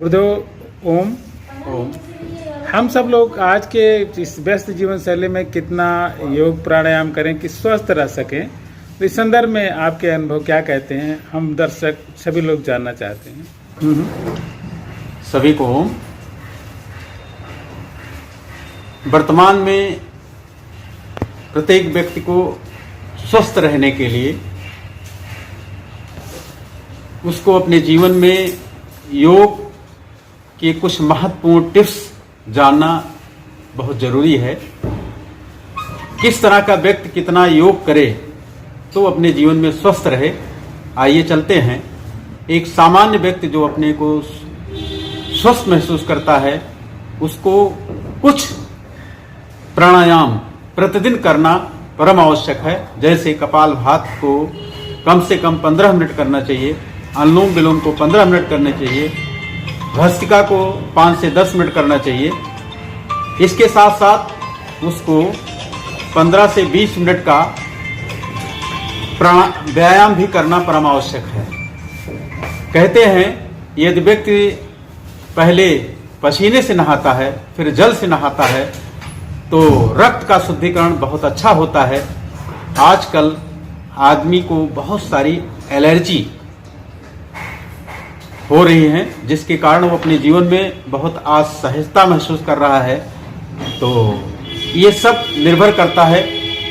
गुरुदेव ओम। ओम। हम सब लोग आज के इस व्यस्त जीवन शैली में कितना योग प्राणायाम करें कि स्वस्थ रह सकें, तो इस संदर्भ में आपके अनुभव क्या कहते हैं, हम दर्शक सभी लोग जानना चाहते हैं। सभी को ओम। वर्तमान में प्रत्येक व्यक्ति को स्वस्थ रहने के लिए उसको अपने जीवन में योग के कुछ महत्वपूर्ण टिप्स जानना बहुत जरूरी है। किस तरह का व्यक्ति कितना योग करे तो अपने जीवन में स्वस्थ रहे। आइए चलते हैं। एक सामान्य व्यक्ति जो अपने को स्वस्थ महसूस करता है उसको कुछ प्राणायाम प्रतिदिन करना परम आवश्यक है। जैसे कपालभाति को कम से कम 15 मिनट करना चाहिए, अनुलोम विलोम को 15 मिनट करने चाहिए, भस्त्रिका को 5 से 10 मिनट करना चाहिए। इसके साथ साथ उसको 15 से 20 मिनट का व्यायाम भी करना परम आवश्यक है। कहते हैं यदि व्यक्ति पहले पसीने से नहाता है फिर जल से नहाता है तो रक्त का शुद्धिकरण बहुत अच्छा होता है। आजकल आदमी को बहुत सारी एलर्जी हो रही हैं जिसके कारण वो अपने जीवन में बहुत असहजता महसूस कर रहा है। तो ये सब निर्भर करता है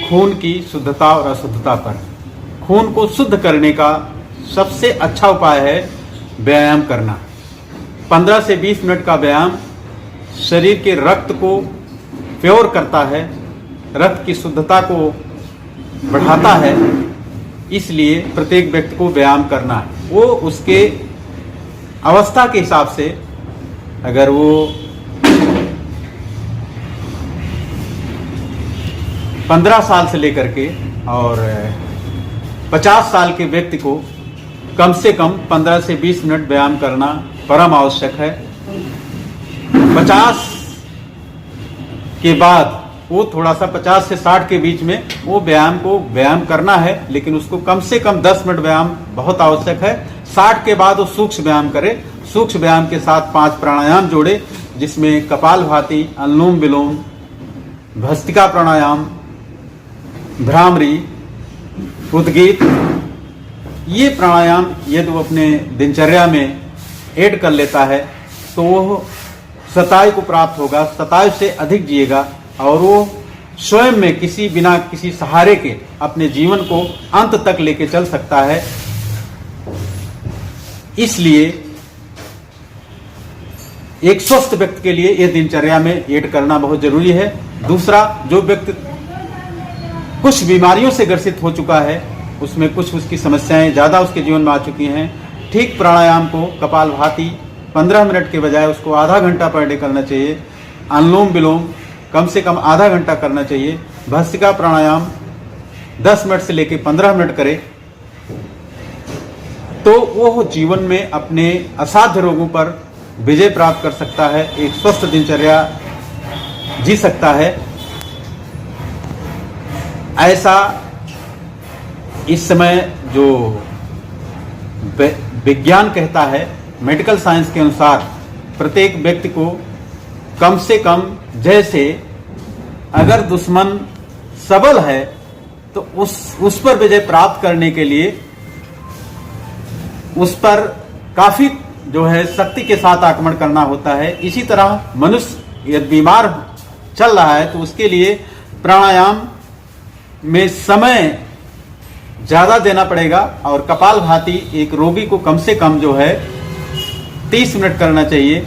खून की शुद्धता और अशुद्धता पर। खून को शुद्ध करने का सबसे अच्छा उपाय है व्यायाम करना। 15 से 20 मिनट का व्यायाम शरीर के रक्त को प्योर करता है, रक्त की शुद्धता को बढ़ाता है। इसलिए प्रत्येक व्यक्ति को व्यायाम करना है। वो उसके अवस्था के हिसाब से, अगर वो 15 साल से लेकर के और 50 साल के व्यक्ति को कम से कम 15 से 20 मिनट व्यायाम करना परम आवश्यक है। 50 के बाद वो थोड़ा सा 50 से 60 के बीच में वो व्यायाम करना है, लेकिन उसको कम से कम 10 मिनट व्यायाम बहुत आवश्यक है। 60 के बाद वो सूक्ष्म व्यायाम करे। सूक्ष्म व्यायाम के साथ 5 प्राणायाम जोड़े, जिसमें कपालभाति, अनुलोम विलोम, भस्त्रिका प्राणायाम, भ्रामरी, उद्गीत, ये प्राणायाम यदि वो अपने दिनचर्या में ऐड कर लेता है तो वो शतायु को प्राप्त होगा, शतायु से अधिक जिएगा और वो स्वयं में बिना किसी सहारे के अपने जीवन को अंत तक लेके चल सकता है। इसलिए एक स्वस्थ व्यक्ति के लिए यह दिनचर्या में ऐड करना बहुत जरूरी है। दूसरा, जो व्यक्ति कुछ बीमारियों से ग्रसित हो चुका है, उसमें कुछ उसकी समस्याएं ज्यादा उसके जीवन में आ चुकी हैं, ठीक प्राणायाम को कपालभाति 15 मिनट के बजाय उसको आधा घंटा पर डे करना चाहिए। अनुलोम विलोम कम से कम आधा घंटा करना चाहिए। भस्त्रिका प्राणायाम 10 मिनट से लेकर 15 मिनट करे तो वो जीवन में अपने असाध्य रोगों पर विजय प्राप्त कर सकता है, एक स्वस्थ दिनचर्या जी सकता है। ऐसा इस समय जो विज्ञान कहता है, मेडिकल साइंस के अनुसार प्रत्येक व्यक्ति को कम से कम, जैसे अगर दुश्मन सबल है तो उस पर विजय प्राप्त करने के लिए उस पर काफी जो है शक्ति के साथ आक्रमण करना होता है। इसी तरह मनुष्य यदि बीमार चल रहा है तो उसके लिए प्राणायाम में समय ज्यादा देना पड़ेगा और कपालभाति एक रोगी को कम से कम जो है 30 मिनट करना चाहिए।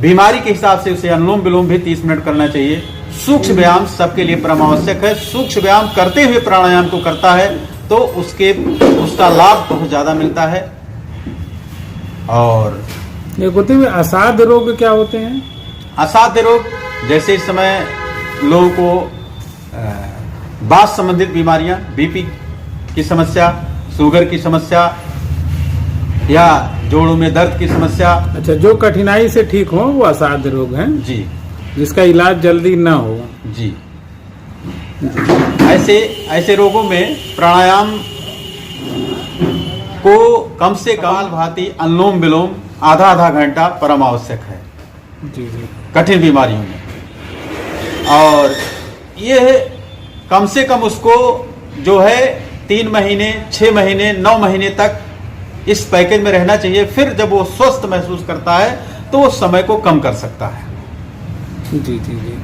बीमारी के हिसाब से उसे अनुलोम विलोम भी 30 मिनट करना चाहिए। सूक्ष्म व्यायाम सबके लिए परम आवश्यक है। सूक्ष्म व्यायाम करते हुए प्राणायाम को करता है तो उसका लाभ बहुत ज्यादा मिलता है। और ये होते हुए असाध्य रोग क्या होते हैं? असाध्य रोग जैसे इस समय लोगों को बात संबंधित बीमारियां, बीपी की समस्या, शुगर की समस्या या जोड़ों में दर्द की समस्या। अच्छा, जो कठिनाई से ठीक हो वो असाध्य रोग हैं जी, जिसका इलाज जल्दी ना हो जी। ऐसे रोगों में प्राणायाम को कम से कम भांति अनुलोम विलोम आधा आधा घंटा परम आवश्यक है जी जी कठिन बीमारियों में। और ये कम से कम उसको जो है 3 महीने 6 महीने 9 महीने तक इस पैकेज में रहना चाहिए। फिर जब वो स्वस्थ महसूस करता है तो वो समय को कम कर सकता है। जी जी जी